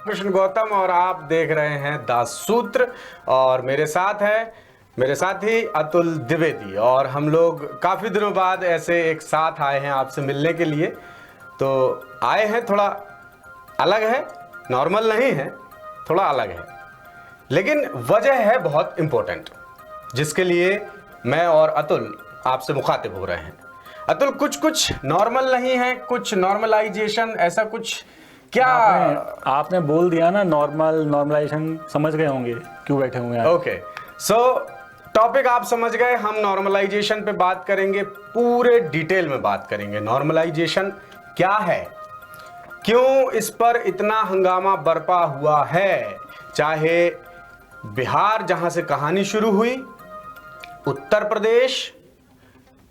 कृष्ण गौतम और आप देख रहे हैं दास सूत्र और मेरे साथ ही अतुल द्विवेदी और हम लोग काफ़ी दिनों बाद ऐसे एक साथ आए हैं आपसे मिलने के लिए। तो आए हैं, थोड़ा अलग है, नॉर्मल नहीं है, थोड़ा अलग है, लेकिन वजह है बहुत इंपॉर्टेंट जिसके लिए मैं और अतुल आपसे मुखातिब हो रहे हैं। अतुल, कुछ नॉर्मल नहीं है, कुछ नॉर्मलाइजेशन, ऐसा कुछ क्या? आपने बोल दिया ना, नॉर्मलाइजेशन समझ गए होंगे क्यों बैठे हुए हैं। ओके, सो टॉपिक आप समझ गए। हम नॉर्मलाइजेशन पे बात करेंगे, पूरे डिटेल में बात करेंगे। नॉर्मलाइजेशन क्या है, क्यों इस पर इतना हंगामा बरपा हुआ है, चाहे बिहार जहां से कहानी शुरू हुई, उत्तर प्रदेश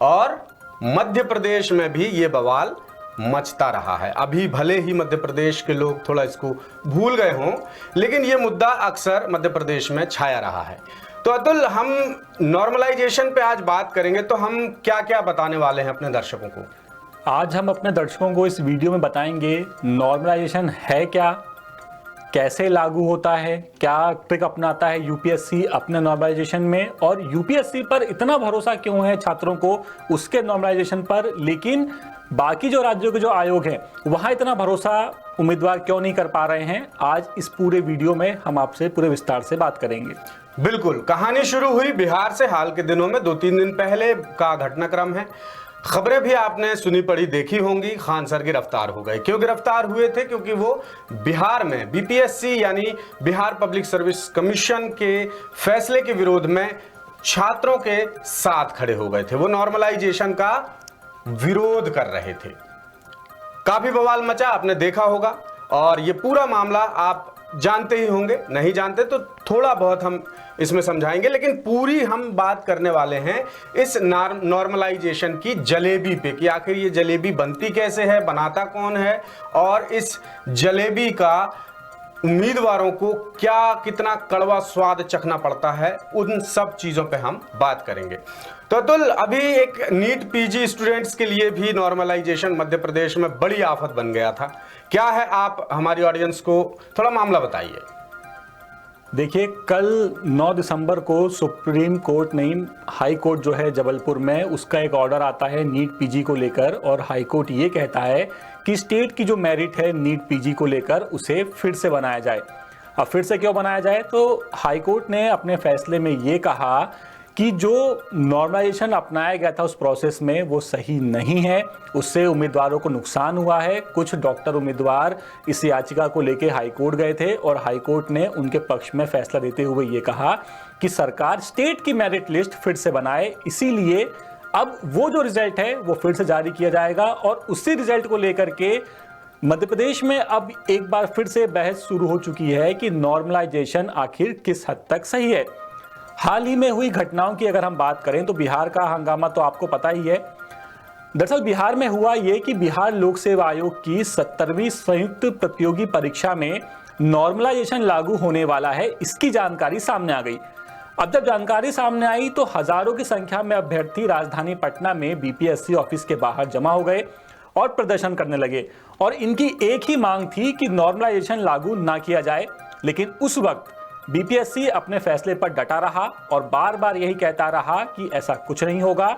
और मध्य प्रदेश में भी ये बवाल मचता रहा है। अभी भले ही मध्य प्रदेश के लोग थोड़ा इसको भूल गए हों, लेकिन ये मुद्दा अक्सर मध्य प्रदेश में छाया रहा है। तो अतुल, हम नॉर्मलाइजेशन पे आज बात करेंगे, तो हम क्या क्या बताने वाले हैं अपने दर्शकों को? आज हम अपने दर्शकों को इस वीडियो में बताएंगे नॉर्मलाइजेशन है क्या, कैसे लागू होता है, क्या ट्रिक अपनाता है यूपीएससी अपने नॉर्मलाइजेशन में, और यूपीएससी पर इतना भरोसा क्यों है छात्रों को उसके नॉर्मलाइजेशन पर, लेकिन बाकी जो राज्यों के जो आयोग हैं वहां इतना भरोसा उम्मीदवार क्यों नहीं कर पा रहे हैं। आज इस पूरे वीडियो में हम आपसे पूरे विस्तार से बात करेंगे। बिल्कुल, कहानी शुरू हुई बिहार से। हाल के दिनों में 2-3 दिन पहले का घटनाक्रम है। खबरें भी आपने सुनी पढ़ी देखी होंगी। खान सर गिरफ्तार हो गए। क्यों गिरफ्तार हुए थे? क्योंकि वो बिहार में बीपीएससी यानी बिहार पब्लिक सर्विस कमीशन के फैसले के विरोध में छात्रों के साथ खड़े हो गए थे। वो नॉर्मलाइजेशन का विरोध कर रहे थे। काफी बवाल मचा, आपने देखा होगा, और ये पूरा मामला आप जानते ही होंगे। नहीं जानते तो थोड़ा बहुत हम इसमें समझाएंगे, लेकिन पूरी हम बात करने वाले हैं इस नॉर्मलाइजेशन की जलेबी पे कि आखिर ये जलेबी बनती कैसे है, बनाता कौन है, और इस जलेबी का उम्मीदवारों को क्या कितना कड़वा स्वाद चखना पड़ता है। उन सब चीजों पे हम बात करेंगे। तो अतुल, अभी एक नीट पीजी स्टूडेंट्स के लिए भी नॉर्मलाइजेशन मध्य प्रदेश में बड़ी आफत बन गया था। क्या है, आप हमारी ऑडियंस को थोड़ा मामला बताइए। देखिए, कल 9 दिसंबर को सुप्रीम कोर्ट नहीं, हाई कोर्ट जो है जबलपुर में, उसका एक ऑर्डर आता है नीट पीजी को लेकर, और हाई कोर्ट ये कहता है कि स्टेट की जो मेरिट है नीट पीजी को लेकर उसे फिर से बनाया जाए। अब फिर से क्यों बनाया जाए, तो हाई कोर्ट ने अपने फैसले में ये कहा कि जो नॉर्मलाइजेशन अपनाया गया था उस प्रोसेस में वो सही नहीं है, उससे उम्मीदवारों को नुकसान हुआ है। कुछ डॉक्टर उम्मीदवार इस याचिका को लेकर हाई कोर्ट गए थे और हाई कोर्ट ने उनके पक्ष में फैसला देते हुए ये कहा कि सरकार स्टेट की मेरिट लिस्ट फिर से बनाए। इसीलिए अब वो जो रिजल्ट है वो फिर से जारी किया जाएगा, और उसी रिजल्ट को लेकर के मध्य प्रदेश में अब एक बार फिर से बहस शुरू हो चुकी है कि नॉर्मलाइजेशन आखिर किस हद तक सही है। हाल ही में हुई घटनाओं की अगर हम बात करें तो बिहार का हंगामा तो आपको पता ही है। दरअसल बिहार में हुआ ये कि बिहार लोक सेवा आयोग की 70वीं संयुक्त प्रतियोगी परीक्षा में नॉर्मलाइजेशन लागू होने वाला है, इसकी जानकारी सामने आ गई। अब जब जानकारी सामने आई तो हजारों की संख्या में अभ्यर्थी राजधानी पटना में बीपीएससी ऑफिस के बाहर जमा हो गए और प्रदर्शन करने लगे, और इनकी एक ही मांग थी कि नॉर्मलाइजेशन लागू ना किया जाए। लेकिन उस वक्त बीपीएससी अपने फैसले पर डटा रहा और बार बार यही कहता रहा कि ऐसा कुछ नहीं होगा।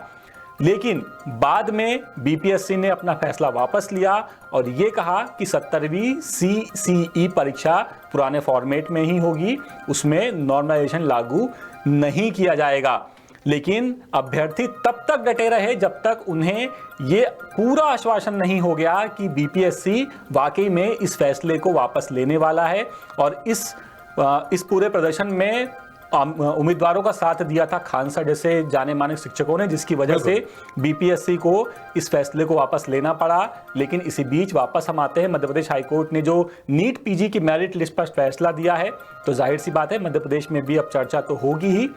लेकिन बाद में बीपीएससी ने अपना फैसला वापस लिया और ये कहा कि 70वीं सीसीई परीक्षा पुराने फॉर्मेट में ही होगी, उसमें नॉर्मलाइजेशन लागू नहीं किया जाएगा। लेकिन अभ्यर्थी तब तक डटे रहे जब तक उन्हें ये पूरा आश्वासन नहीं हो गया कि बीपीएससी वाकई में इस फैसले को वापस लेने वाला है। और इस पूरे प्रदर्शन में उम्मीदवारों का साथ दिया था खान सर जैसे जाने माने शिक्षकों ने, जिसकी वजह से बीपीएससी को इस फैसले को वापस लेना पड़ा। लेकिन इसी बीच वापस हम आते हैं, मध्य प्रदेश हाईकोर्ट ने जो नीट पीजी की मेरिट लिस्ट पर फैसला दिया है, तो जाहिर सी बात है मध्य प्रदेश में भी अब चर्चा तो होगी ही।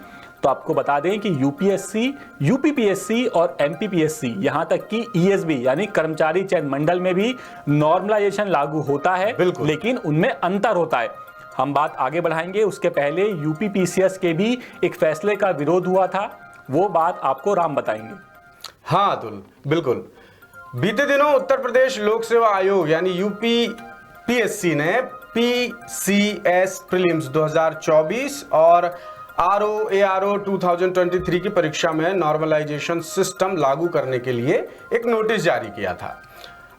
तो आपको बता दें कि यूपीएससी, यूपीपीएससी और एमपीपीएससी, यहां तक कि ईएसबी यानी कर्मचारी चयन मंडल में भी नॉर्मलाइजेशन लागू होता है, लेकिन उनमें अंतर होता है। हम बात आगे बढ़ाएंगे, उसके पहले यूपीपीसीएस के भी एक फैसले का विरोध हुआ था, वो बात आपको राम बताएंगे। हाँ अतुल, बिल्कुल। बीते दिनों उत्तर प्रदेश लोक सेवा आयोग यानी यूपीपीएससी ने यूपीसीएस प्रीलिम्स 2024 और आरओ 2023 की परीक्षा में नॉर्मलाइजेशन सिस्टम लागू करने के लिए एक नोटिस जारी किया था।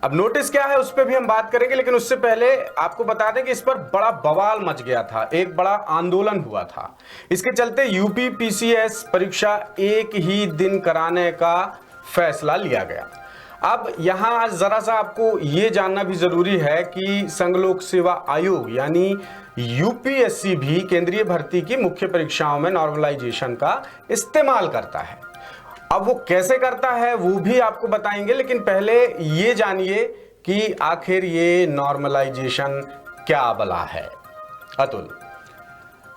अब नोटिस क्या है उस पर भी हम बात करेंगे, लेकिन उससे पहले आपको बता दें कि इस पर बड़ा बवाल मच गया था, एक बड़ा आंदोलन हुआ था। इसके चलते यूपी पीसीएस परीक्षा एक ही दिन कराने का फैसला लिया गया। अब यहां जरा सा आपको यह जानना भी जरूरी है कि संघ लोक सेवा आयोग यानी यूपीएससी भी केंद्रीय भर्ती की मुख्य परीक्षाओं में नॉर्मलाइजेशन का इस्तेमाल करता है। अब वो कैसे करता है वो भी आपको बताएंगे, लेकिन पहले ये जानिए कि आखिर ये नॉर्मलाइजेशन क्या बला है। अतुल,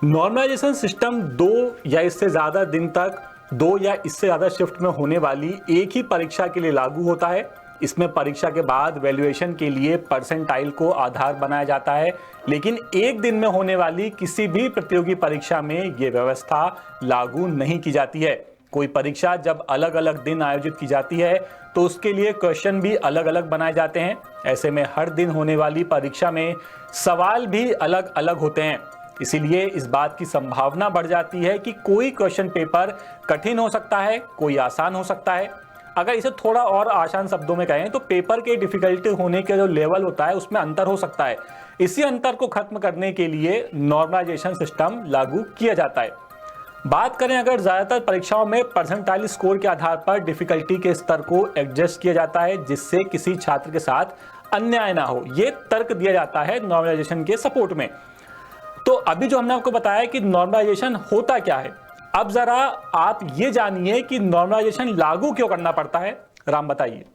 नॉर्मलाइजेशन सिस्टम 2 या इससे ज्यादा दिन तक 2 या इससे ज्यादा शिफ्ट में होने वाली एक ही परीक्षा के लिए लागू होता है। इसमें परीक्षा के बाद वैल्यूएशन के लिए परसेंटाइल को आधार बनाया जाता है, लेकिन एक दिन में होने वाली किसी भी प्रतियोगी परीक्षा में यह व्यवस्था लागू नहीं की जाती है। कोई परीक्षा जब अलग अलग दिन आयोजित की जाती है तो उसके लिए क्वेश्चन भी अलग अलग बनाए जाते हैं। ऐसे में हर दिन होने वाली परीक्षा में सवाल भी अलग अलग होते हैं, इसीलिए इस बात की संभावना बढ़ जाती है कि कोई क्वेश्चन पेपर कठिन हो सकता है, कोई आसान हो सकता है। अगर इसे थोड़ा और आसान शब्दों में कहें तो पेपर के डिफिकल्टी होने के जो लेवल होता है उसमें अंतर हो सकता है। इसी अंतर को खत्म करने के लिए नॉर्मलाइजेशन सिस्टम लागू किया जाता है। बात करें अगर ज्यादातर परीक्षाओं में परसेंटाइल स्कोर के आधार पर डिफिकल्टी के स्तर को एडजस्ट किया जाता है जिससे किसी छात्र के साथ अन्याय ना हो, ये तर्क दिया जाता है नॉर्मलाइजेशन के सपोर्ट में। तो अभी जो हमने आपको बताया कि नॉर्मलाइजेशन होता क्या है, अब जरा आप ये जानिए कि नॉर्मलाइजेशन लागू क्यों करना पड़ता है। राम बताइए।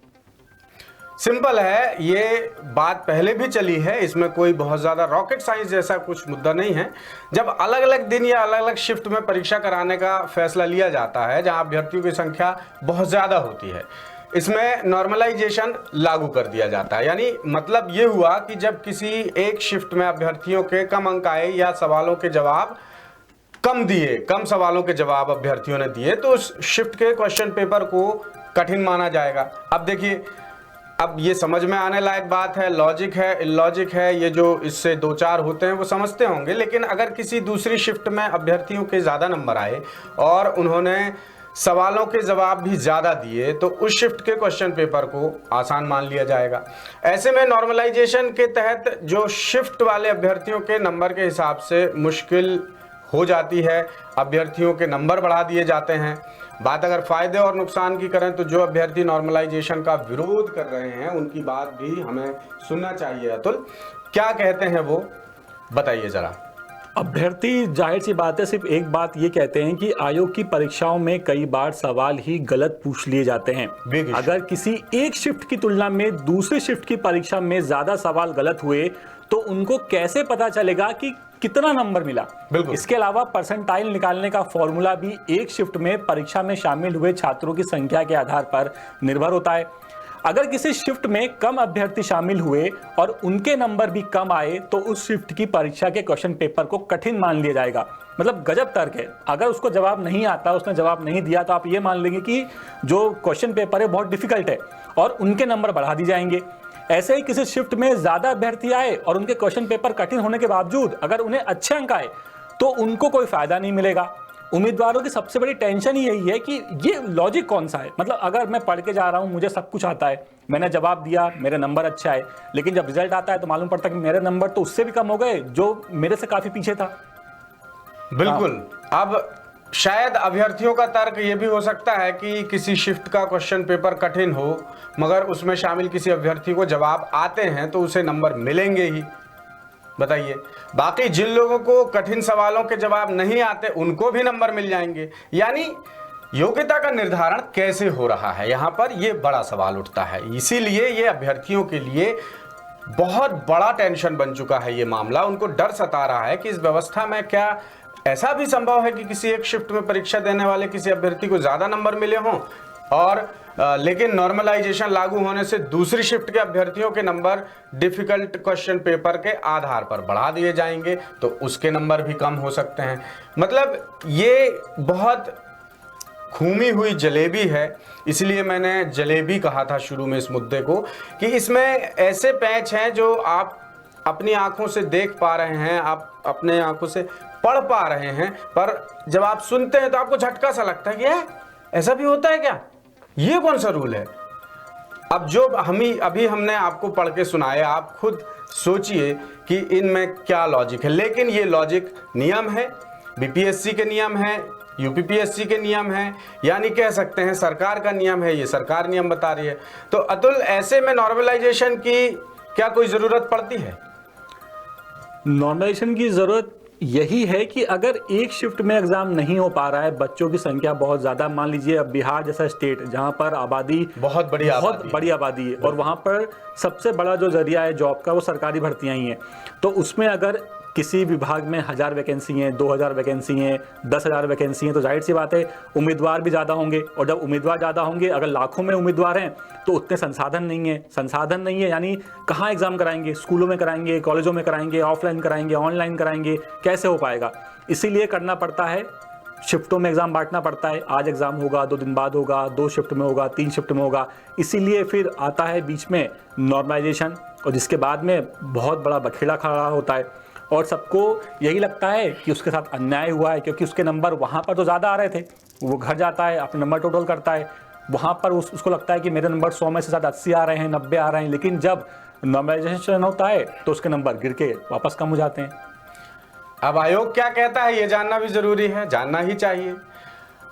सिंपल है, ये बात पहले भी चली है, इसमें कोई बहुत ज्यादा रॉकेट साइंस जैसा कुछ मुद्दा नहीं है। जब अलग अलग दिन या अलग अलग शिफ्ट में परीक्षा कराने का फैसला लिया जाता है जहां अभ्यर्थियों की संख्या बहुत ज्यादा होती है, इसमें नॉर्मलाइजेशन लागू कर दिया जाता है। यानी मतलब ये हुआ कि जब किसी एक शिफ्ट में अभ्यर्थियों के कम अंक आए या सवालों के जवाब कम सवालों के जवाब अभ्यर्थियों ने दिए तो उस शिफ्ट के क्वेश्चन पेपर को कठिन माना जाएगा। अब देखिए, अब ये समझ में आने लायक बात है, लॉजिक है, इलॉजिक है, ये जो इससे दो चार होते हैं वो समझते होंगे। लेकिन अगर किसी दूसरी शिफ्ट में अभ्यर्थियों के ज़्यादा नंबर आए और उन्होंने सवालों के जवाब भी ज़्यादा दिए तो उस शिफ्ट के क्वेश्चन पेपर को आसान मान लिया जाएगा। ऐसे में नॉर्मलाइजेशन के तहत जो शिफ्ट वाले अभ्यर्थियों के नंबर के हिसाब से मुश्किल हो जाती है, अभ्यर्थियों के नंबर बढ़ा दिए जाते हैं। बात अगर फायदे और नुकसान की करें तो जो अभ्यर्थी नॉर्मलाइजेशन का विरोध कर रहे हैं उनकी बात भी हमें सुनना चाहिए। अतुल, क्या कहते हैं वो बताइए जरा। अभ्यर्थी जाहिर सी बात है सिर्फ एक बात ये कहते हैं कि आयोग की परीक्षाओं में कई बार सवाल ही गलत पूछ लिए जाते हैं। अगर किसी एक शिफ्ट की तुलना में दूसरे शिफ्ट की परीक्षा में ज्यादा सवाल गलत हुए तो उनको कैसे पता चलेगा कि कितना नंबर मिला। इसके अलावा परसेंटाइल निकालने का फॉर्मूला भी एक शिफ्ट में परीक्षा में शामिल हुए छात्रों की संख्या के आधार पर निर्भर होता है। अगर किसी शिफ्ट में कम अभ्यर्थी शामिल हुए और उनके नंबर भी कम आए तो उस शिफ्ट की परीक्षा के क्वेश्चन पेपर को कठिन मान लिया जाएगा। मतलब गजब तर्क है। अगर उसको जवाब नहीं आता, उसने जवाब नहीं दिया तो आप ये मान लेंगे कि जो क्वेश्चन पेपर है बहुत डिफिकल्ट है और उनके नंबर बढ़ा दिए जाएंगे। ऐसे ही किसी शिफ्ट में ज्यादा अभ्यर्थी आए और उनके क्वेश्चन पेपर कठिन होने के बावजूद अगर उन्हें अच्छे अंक आए तो उनको कोई फायदा नहीं मिलेगा। उम्मीदवारों की सबसे बड़ी टेंशन ही यही है कि ये लॉजिक कौन सा है। मतलब अगर मैं पढ़ के जा रहा हूं, मुझे सब कुछ आता है, मैंने जवाब दिया, मेरे नंबर अच्छे आए, लेकिन जब रिजल्ट आता है तो मालूम पड़ता है कि मेरे नंबर तो उससे भी कम हो गए जो मेरे से काफी पीछे था। बिल्कुल। अब शायद अभ्यर्थियों का तर्क ये भी हो सकता है कि किसी शिफ्ट का क्वेश्चन पेपर कठिन हो मगर उसमें शामिल किसी अभ्यर्थी को जवाब आते हैं तो उसे नंबर मिलेंगे ही। बताइए, बाकी जिन लोगों को कठिन सवालों के जवाब नहीं आते उनको भी नंबर मिल जाएंगे। यानी योग्यता का निर्धारण कैसे हो रहा है, यहां पर यह बड़ा सवाल उठता है। इसीलिए ये अभ्यर्थियों के लिए बहुत बड़ा टेंशन बन चुका है ये मामला। उनको डर सता रहा है कि इस व्यवस्था में क्या ऐसा भी संभव है कि किसी एक शिफ्ट में परीक्षा देने वाले किसी अभ्यर्थी को ज्यादा नंबर मिले हों और लेकिन नॉर्मलाइजेशन लागू होने से दूसरी शिफ्ट के अभ्यर्थियों के नंबर डिफिकल्ट क्वेश्चन पेपर के आधार पर बढ़ा दिए जाएंगे तो उसके नंबर भी कम हो सकते हैं। मतलब ये बहुत घूमी हुई जलेबी है, इसलिए मैंने जलेबी कहा था शुरू में इस मुद्दे को कि इसमें ऐसे पैच हैं जो आप अपनी आंखों से देख पा रहे हैं, आप अपने आंखों से पढ़ पा रहे हैं, पर जब आप सुनते हैं तो आपको झटका सा लगता है कि ऐसा भी होता है क्या, ये कौन सा रूल है। अब जो अभी हमने आपको पढ़ के सुनाया, आप खुद सोचिए कि इनमें क्या लॉजिक है। लेकिन ये लॉजिक नियम है, बीपीएससी के नियम है, यूपीपीएससी के नियम है, यानी कह सकते हैं सरकार का नियम है, ये सरकार नियम बता रही है। तो अतुल, ऐसे में नॉर्मलाइजेशन की क्या कोई ज़रूरत पड़ती है? नॉर्मलाइजेशन की ज़रूरत यही है कि अगर एक शिफ्ट में एग्जाम नहीं हो पा रहा है, बच्चों की संख्या बहुत ज़्यादा, मान लीजिए अब बिहार जैसा स्टेट जहाँ पर आबादी बहुत बड़ी आबादी है और वहाँ पर सबसे बड़ा जो जरिया है जॉब का वो सरकारी भर्तियाँ ही हैं, तो उसमें अगर किसी विभाग में 1000 वैकेंसी हैं, 2000 वैकेंसी हैं, 10,000 वैकेंसी हैं, तो जाहिर सी बात है उम्मीदवार भी ज़्यादा होंगे, और जब उम्मीदवार ज़्यादा होंगे, अगर लाखों में उम्मीदवार हैं तो उतने संसाधन नहीं है, यानी कहाँ एग्ज़ाम कराएंगे, स्कूलों में कराएंगे, कॉलेजों में कराएंगे, ऑफलाइन कराएंगे, ऑनलाइन कराएंगे, कैसे हो पाएगा। इसीलिए करना पड़ता है, शिफ्टों में एग्ज़ाम बांटना पड़ता है, आज एग्ज़ाम होगा, 2 दिन बाद होगा, 2 शिफ्ट में होगा, 3 शिफ्ट में होगा। इसीलिए फिर आता है बीच में नॉर्मलाइजेशन, और जिसके बाद में बहुत बड़ा बखेड़ा खड़ा होता है और सबको यही लगता है कि उसके साथ अन्याय हुआ है, क्योंकि उसके नंबर वहाँ पर तो ज़्यादा आ रहे थे, वो घर जाता है अपने नंबर टोटल करता है, वहाँ पर उसको लगता है कि मेरे नंबर 100 में से ज़्यादा 80 आ रहे हैं, 90 आ रहे हैं, लेकिन जब नॉर्मलाइजेशन होता है तो उसके नंबर गिर के वापस कम हो जाते हैं। अब आयोग क्या कहता है ये जानना भी जरूरी है, जानना ही चाहिए।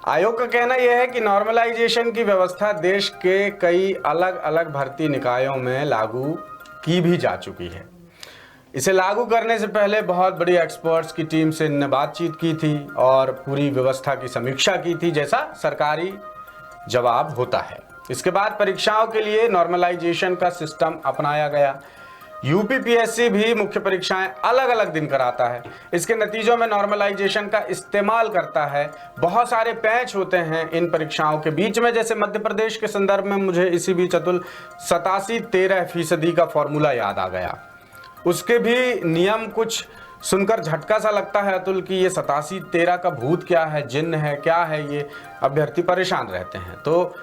आयोग का कहना यह है कि नॉर्मलाइजेशन की व्यवस्था देश के कई अलग अलग भर्ती निकायों में लागू की भी जा चुकी है। इसे लागू करने से पहले बहुत बड़ी एक्सपर्ट्स की टीम से इन्होंने बातचीत की थी और पूरी व्यवस्था की समीक्षा की थी, जैसा सरकारी जवाब होता है। इसके बाद परीक्षाओं के लिए नॉर्मलाइजेशन का सिस्टम अपनाया गया। यूपीपीएससी भी मुख्य परीक्षाएं अलग अलग दिन कराता है, इसके नतीजों में नॉर्मलाइजेशन का इस्तेमाल करता है। बहुत सारे पैच होते हैं इन परीक्षाओं के बीच में, जैसे मध्य प्रदेश के संदर्भ में मुझे इसी बीच अतुल 87-13% का फॉर्मूला याद आ गया। उसके भी नियम कुछ सुनकर झटका सा लगता है अतुल कि ये 87-13 का भूत क्या है, जिन्न है, क्या है, ये अभ्यर्थी परेशान रहते हैं। तो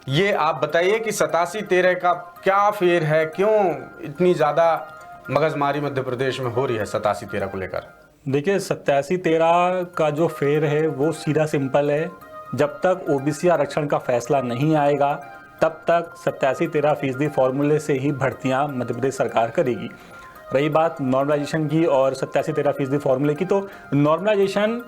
ये आप बताइए कि 87-13 का क्या फेर है, क्यों इतनी ज़्यादा मगजमारी मध्य प्रदेश में हो रही है 87-13 को लेकर? देखिए 87-13 का जो फेर है वो सीधा सिंपल है, जब तक ओबीसी आरक्षण का फैसला नहीं आएगा तब तक 87-13% फॉर्मूले से ही भर्तियां मध्य प्रदेश सरकार करेगी। रही बात नॉर्मलाइजेशन की और 87-13% फॉर्मूले की, तो नॉर्मलाइजेशन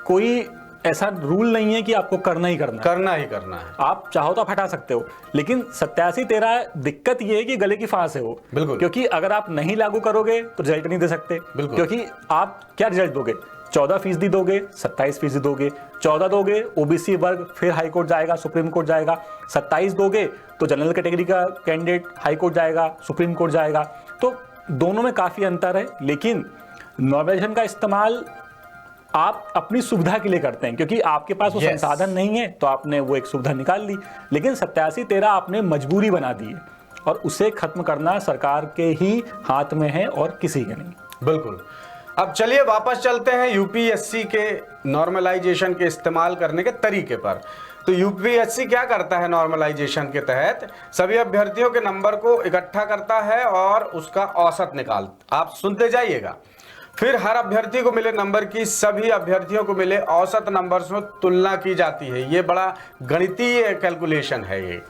कोई ऐसा रूल नहीं है कि आपको करना ही करना है। आप चाहो तो आप हटा सकते हो, लेकिन 87-13 दिक्कत ये है कि गले की फांस है वो, बिल्कुल, क्योंकि अगर आप नहीं लागू करोगे तो रिजल्ट नहीं दे सकते, क्योंकि आप क्या रिजल्ट दोगे, 14% दोगे, 27% दोगे, 14 दोगे ओबीसी वर्ग फिर हाई कोर्ट जाएगा, सुप्रीम कोर्ट जाएगा, 27 दोगे तो जनरल कैटेगरी का कैंडिडेट हाई कोर्ट जाएगा, सुप्रीम कोर्ट जाएगा। तो दोनों में काफी अंतर है, लेकिन नॉर्मलाइजेशन का इस्तेमाल आप अपनी सुविधा के लिए करते हैं, क्योंकि आपके पास वो संसाधन नहीं है तो आपने वो एक सुविधा निकाल ली, लेकिन 87-13 आपने मजबूरी बना दी है और उसे खत्म करना सरकार के ही हाथ में है और किसी के नहीं। बिल्कुल। अब चलिए वापस चलते हैं यूपीएससी के नॉर्मलाइजेशन के इस्तेमाल करने के तरीके पर। तो यूपीएससी क्या करता है नॉर्मलाइजेशन के तहत? सभी अभ्यर्थियों के नंबर को इकट्ठा करता है और उसका औसत निकालता, आप सुनते जाइएगा। फिर हर अभ्यर्थी को मिले नंबर की सभी अभ्यर्थियों को मिले औसत नंबर से तुलना की जाती है। ये बड़ा गणितीय कैलकुलेशन है ये।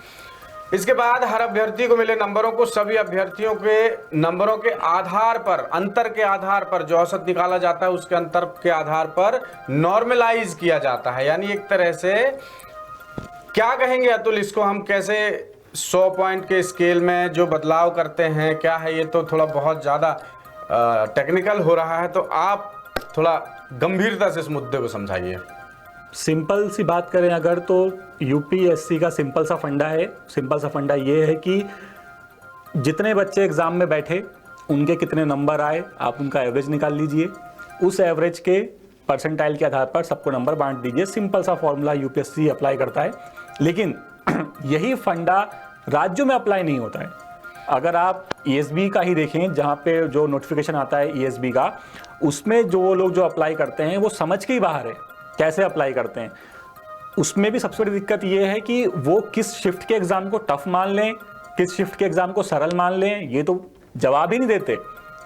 इसके बाद हर अभ्यर्थी को मिले नंबरों को सभी अभ्यर्थियों के नंबरों के आधार पर, अंतर के आधार पर जो औसत निकाला जाता है उसके अंतर के आधार पर नॉर्मलाइज किया जाता है। यानी एक तरह से क्या कहेंगे अतुल, इसको हम कैसे 100 पॉइंट के स्केल में जो बदलाव करते हैं, क्या है ये? तो थोड़ा बहुत ज़्यादा टेक्निकल हो रहा है, तो आप थोड़ा गंभीरता से इस मुद्दे को समझाइए। सिंपल सी बात करें अगर, तो यूपीएससी का सिंपल सा फंडा है। सिंपल सा फंडा ये है कि जितने बच्चे एग्जाम में बैठे उनके कितने नंबर आए, आप उनका एवरेज निकाल लीजिए, उस एवरेज के परसेंटाइल के आधार पर सबको नंबर बांट दीजिए। सिंपल सा फॉर्मूला यूपीएससी अप्लाई करता है, लेकिन यही फंडा राज्यों में अप्लाई नहीं होता है। अगर आप ईएसबी का ही देखें, जहाँ पे जो नोटिफिकेशन आता है ईएसबी का, उसमें जो वो लोग जो अप्लाई करते हैं वो समझ के ही बाहर है कैसे अप्लाई करते हैं। उसमें भी सबसे बड़ी दिक्कत ये है कि वो किस शिफ्ट के एग्जाम को टफ मान लें, किस शिफ्ट के एग्जाम को सरल मान लें, ये तो जवाब ही नहीं देते।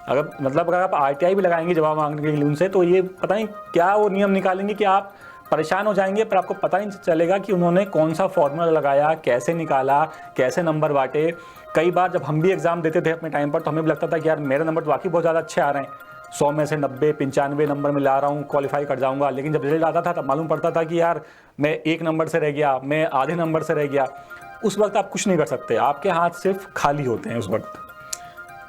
अगर मतलब अगर आप आरटीआई भी लगाएंगे जवाब मांगने के लिए उनसे, तो ये पता नहीं क्या वो नियम निकालेंगे कि आप परेशान हो जाएंगे, पर आपको पता नहीं चलेगा कि उन्होंने कौन सा फॉर्मूला लगाया, कैसे निकाला, कैसे नंबर बांटे। कई बार जब हम भी एग्जाम देते थे अपने टाइम पर, तो हमें भी लगता था कि यार मेरे नंबर तो वाकई बहुत ज़्यादा अच्छे आ रहे हैं, 100 में से 90 95 नंबर में ला रहा हूँ, क्वालिफाई कर जाऊँगा। लेकिन जब रिजल्ट आता था तब मालूम पड़ता था कि यार मैं 1 नंबर से रह गया, मैं आधे नंबर से रह गया। उस वक्त आप कुछ नहीं कर सकते, आपके हाथ सिर्फ खाली होते हैं उस वक्त।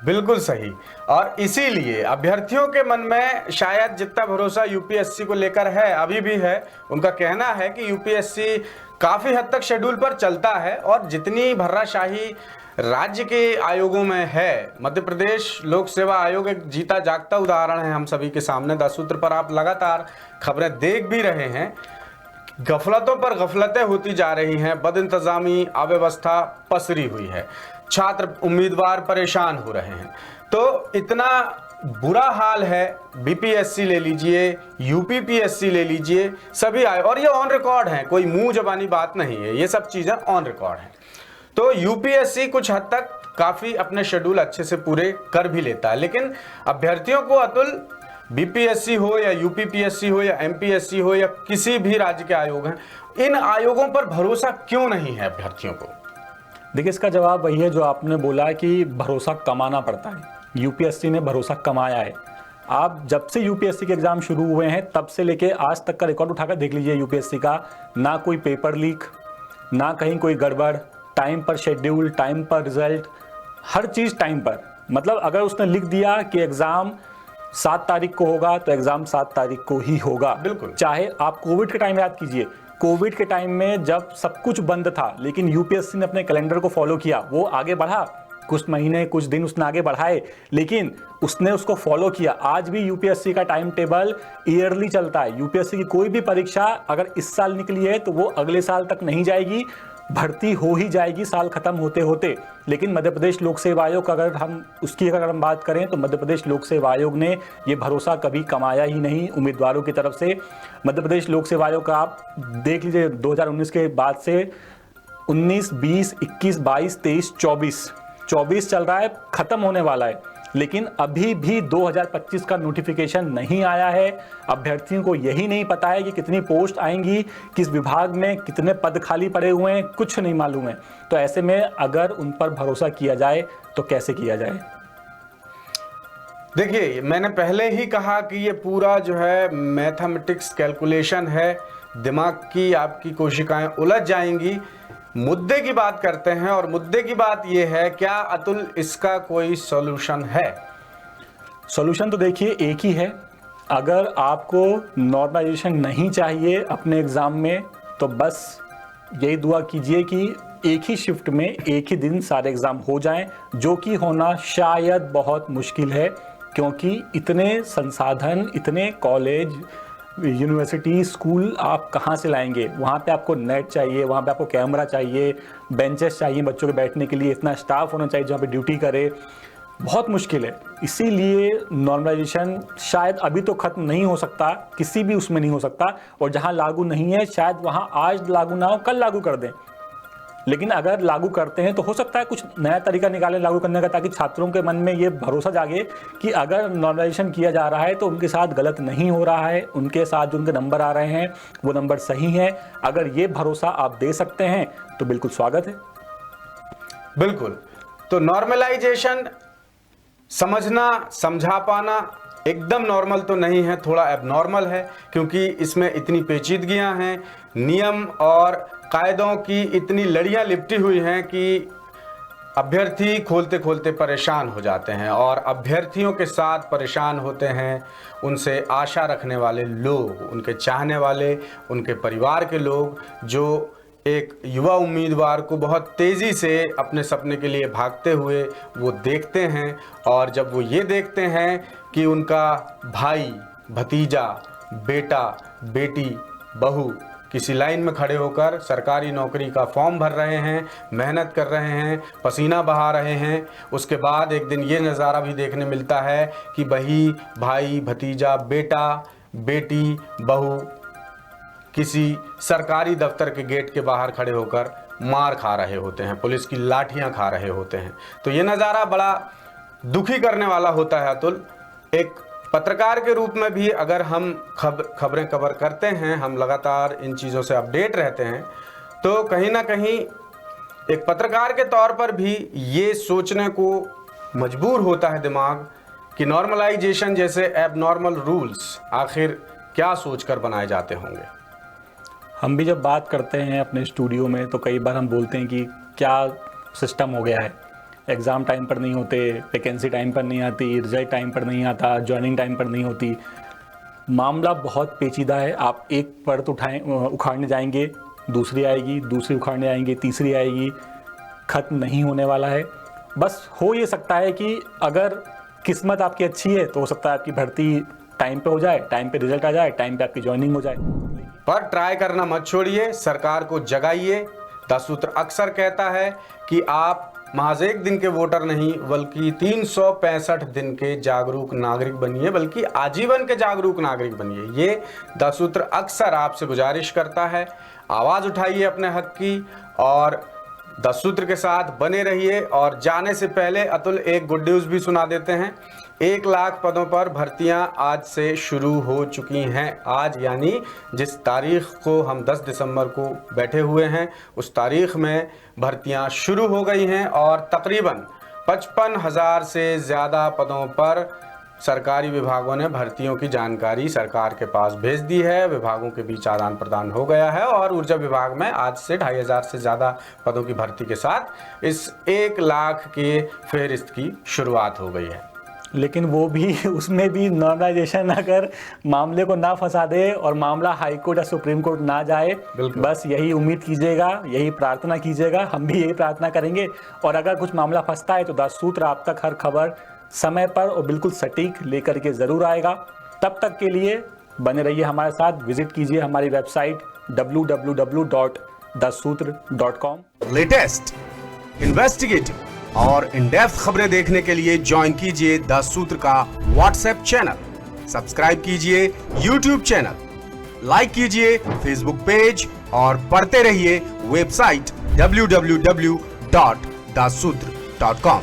बिल्कुल सही। और इसीलिए अभ्यर्थियों के मन में शायद जितना भरोसा यूपीएससी को लेकर है, अभी भी है, उनका कहना है कि यूपीएससी काफ़ी हद तक शेड्यूल पर चलता है। और जितनी भर्राशाही राज्य के आयोगों में है, मध्य प्रदेश लोक सेवा आयोग एक जीता जागता उदाहरण है हम सभी के सामने। 10 सूत्र पर आप लगातार खबरें देख भी रहे हैं। गफलतों पर गफलतें होती जा रही हैं, बदइंतजामी, अव्यवस्था पसरी हुई है, छात्र उम्मीदवार परेशान हो रहे हैं। तो इतना बुरा हाल है, बीपीएससी ले लीजिए, यूपीपीएससी ले लीजिए, सभी आए, और ये ऑन रिकॉर्ड है, कोई मुंह जबानी बात नहीं है, ये सब चीजें ऑन रिकॉर्ड हैं। तो यूपीएससी कुछ हद तक काफी अपने शेड्यूल अच्छे से पूरे कर भी लेता है, लेकिन अभ्यर्थियों को अतुल, बीपीएससी हो या यूपीपीएससी हो या एमपीएससी हो या किसी भी राज्य के आयोग हैं, इन आयोगों पर भरोसा क्यों नहीं है अभ्यर्थियों को? देखिए, इसका जवाब वही है जो आपने बोला कि भरोसा कमाना पड़ता है। यूपीएससी ने भरोसा कमाया है। आप जब से यूपीएससी के एग्जाम शुरू हुए हैं तब से लेके आज तक का रिकॉर्ड उठाकर देख लीजिए यूपीएससी का, ना कोई पेपर लीक, ना कहीं कोई गड़बड़, टाइम पर शेड्यूल, टाइम पर रिजल्ट, हर चीज़ टाइम पर। मतलब अगर उसने लिख दिया कि एग्ज़ाम 7 तारीख को होगा तो एग्ज़ाम 7 तारीख को ही होगा। बिल्कुल। चाहे आप कोविड के टाइम याद कीजिए, कोविड के टाइम में जब सब कुछ बंद था, लेकिन यूपीएससी ने अपने कैलेंडर को फॉलो किया। वो आगे बढ़ा, कुछ महीने कुछ दिन उसने आगे बढ़ाए, लेकिन उसने उसको फॉलो किया। आज भी यूपीएससी का टाइम टेबल ईयरली चलता है। यूपीएससी की कोई भी परीक्षा अगर इस साल निकली है तो वो अगले साल तक नहीं जाएगी, भर्ती हो ही जाएगी साल खत्म होते होते। लेकिन मध्य प्रदेश लोक सेवा आयोग, अगर हम बात करें तो मध्य प्रदेश लोक सेवा आयोग ने ये भरोसा कभी कमाया ही नहीं उम्मीदवारों की तरफ से। मध्य प्रदेश लोक सेवा आयोग का आप देख लीजिए 2019 के बाद से 19, 20, 21, 22, 23, 24 चल रहा है, खत्म होने वाला है, लेकिन अभी भी 2025 का नोटिफिकेशन नहीं आया है। अभ्यर्थियों को यही नहीं पता है कि कितनी पोस्ट आएंगी, किस विभाग में कितने पद खाली पड़े हुए हैं, कुछ नहीं मालूम है। तो ऐसे में अगर उन पर भरोसा किया जाए तो कैसे किया जाए? देखिए, मैंने पहले ही कहा कि ये पूरा जो है मैथमेटिक्स कैलकुलेशन है, दिमाग की आपकी कोशिकाएं उलझ जाएंगी। मुद्दे की बात करते हैं, और मुद्दे की बात यह है, क्या अतुल इसका कोई सॉल्यूशन है? सॉल्यूशन तो देखिए एक ही है। अगर आपको नॉर्मलाइजेशन नहीं चाहिए अपने एग्ज़ाम में, तो बस यही दुआ कीजिए कि एक ही शिफ्ट में एक ही दिन सारे एग्ज़ाम हो जाएं, जो कि होना शायद बहुत मुश्किल है, क्योंकि इतने संसाधन, इतने कॉलेज, यूनिवर्सिटी, स्कूल आप कहाँ से लाएंगे? वहाँ पे आपको नेट चाहिए, वहाँ पे आपको कैमरा चाहिए, बेंचेस चाहिए बच्चों के बैठने के लिए, इतना स्टाफ होना चाहिए जहाँ पे ड्यूटी करे। बहुत मुश्किल है। इसीलिए नॉर्मलाइजेशन शायद अभी तो ख़त्म नहीं हो सकता, किसी भी उसमें नहीं हो सकता, और जहाँ लागू नहीं है शायद वहाँ आज लागू ना हो, कल लागू कर दें। लेकिन अगर लागू करते हैं तो हो सकता है कुछ नया तरीका निकालें लागू करने का, ताकि छात्रों के मन में ये भरोसा जागे कि अगर नॉर्मलाइजेशन किया जा रहा है तो उनके साथ गलत नहीं हो रहा है, उनके साथ जो उनके नंबर आ रहे हैं वो नंबर सही हैं। अगर ये भरोसा आप दे सकते हैं तो बिल्कुल स्वागत है। बिल्कुल। तो नॉर्मलाइजेशन समझना, समझा पाना एकदम नॉर्मल तो नहीं है, थोड़ा एबनॉर्मल है, क्योंकि इसमें इतनी पेचीदगियां हैं, नियम और कायदों की इतनी लड़ियां लिपटी हुई हैं कि अभ्यर्थी खोलते खोलते परेशान हो जाते हैं। और अभ्यर्थियों के साथ परेशान होते हैं उनसे आशा रखने वाले लोग, उनके चाहने वाले, उनके परिवार के लोग, जो एक युवा उम्मीदवार को बहुत तेज़ी से अपने सपने के लिए भागते हुए वो देखते हैं। और जब वो ये देखते हैं कि उनका भाई, भतीजा, बेटा, बेटी, बहू किसी लाइन में खड़े होकर सरकारी नौकरी का फॉर्म भर रहे हैं, मेहनत कर रहे हैं, पसीना बहा रहे हैं, उसके बाद एक दिन ये नज़ारा भी देखने मिलता है कि वही भाई, भतीजा, बेटा, बेटी, बहू किसी सरकारी दफ्तर के गेट के बाहर खड़े होकर मार खा रहे होते हैं, पुलिस की लाठियां खा रहे होते हैं। तो ये नज़ारा बड़ा दुखी करने वाला होता है अतुल। एक पत्रकार के रूप में भी अगर हम खबरें कवर करते हैं, हम लगातार इन चीज़ों से अपडेट रहते हैं, तो कहीं ना कहीं एक पत्रकार के तौर पर भी ये सोचने को मजबूर होता है दिमाग कि नॉर्मलाइजेशन जैसे एबनॉर्मल रूल्स आखिर क्या सोचकर बनाए जाते होंगे। हम भी जब बात करते हैं अपने स्टूडियो में तो कई बार हम बोलते हैं कि क्या सिस्टम हो गया है, एग्ज़ाम टाइम पर नहीं होते, वैकेंसी टाइम पर नहीं आती, रिजल्ट टाइम पर नहीं आता, ज्वाइनिंग टाइम पर नहीं होती। मामला बहुत पेचीदा है। आप एक परत उखाड़ने जाएंगे, दूसरी आएगी, दूसरी उखाड़ने आएंगे, तीसरी आएगी, ख़त्म नहीं होने वाला है। बस हो ये सकता है कि अगर किस्मत आपकी अच्छी है तो हो सकता है आपकी भर्ती टाइम पे हो जाए, टाइम पे रिजल्ट आ जाए, टाइम पे आपकी ज्वाइनिंग हो जाए। पर ट्राई करना मत छोड़िए, सरकार को जगाइए। 10 सूत्र अक्सर कहता है कि आप महज एक दिन के वोटर नहीं बल्कि 365 दिन के जागरूक नागरिक बनिए, बल्कि आजीवन के जागरूक नागरिक बनिए। ये 10 सूत्र अक्सर आपसे गुजारिश करता है। आवाज़ उठाइए अपने हक की और 10 सूत्र के साथ बने रहिए। और जाने से पहले अतुल एक गुड न्यूज़ भी सुना देते हैं। 1 लाख पदों पर भर्तियां आज से शुरू हो चुकी हैं। आज यानी जिस तारीख को हम 10 दिसंबर को बैठे हुए हैं, उस तारीख में भर्तियां शुरू हो गई हैं और तकरीबन 55,000 से ज़्यादा पदों पर सरकारी विभागों ने भर्तियों की जानकारी सरकार के पास भेज दी है। विभागों के बीच आदान प्रदान हो गया है और ऊर्जा विभाग में आज से 2,500 से ज़्यादा पदों की भर्ती के साथ इस 1 लाख के फहरिस्त की शुरुआत हो गई है। लेकिन वो भी उसमें भी नॉर्मलाइजेशन अगर मामले को ना फंसा दे और मामला हाई कोर्ट या सुप्रीम कोर्ट ना जाए, बस यही उम्मीद कीजिएगा, यही प्रार्थना कीजिएगा। हम भी यही प्रार्थना करेंगे। और अगर कुछ मामला फंसता है तो 10 सूत्र आप तक हर खबर समय पर और बिल्कुल सटीक लेकर के ज़रूर आएगा। तब तक के लिए बने रहिए हमारे साथ। विजिट कीजिए हमारी वेबसाइट www.10सूत्र.com। लेटेस्ट, इन्वेस्टिगेटिव और इन डेप्थ खबरें देखने के लिए ज्वाइन कीजिए 10 सूत्र का व्हाट्सएप चैनल, सब्सक्राइब कीजिए यूट्यूब चैनल, लाइक कीजिए फेसबुक पेज और पढ़ते रहिए वेबसाइट www.10सूत्र.com।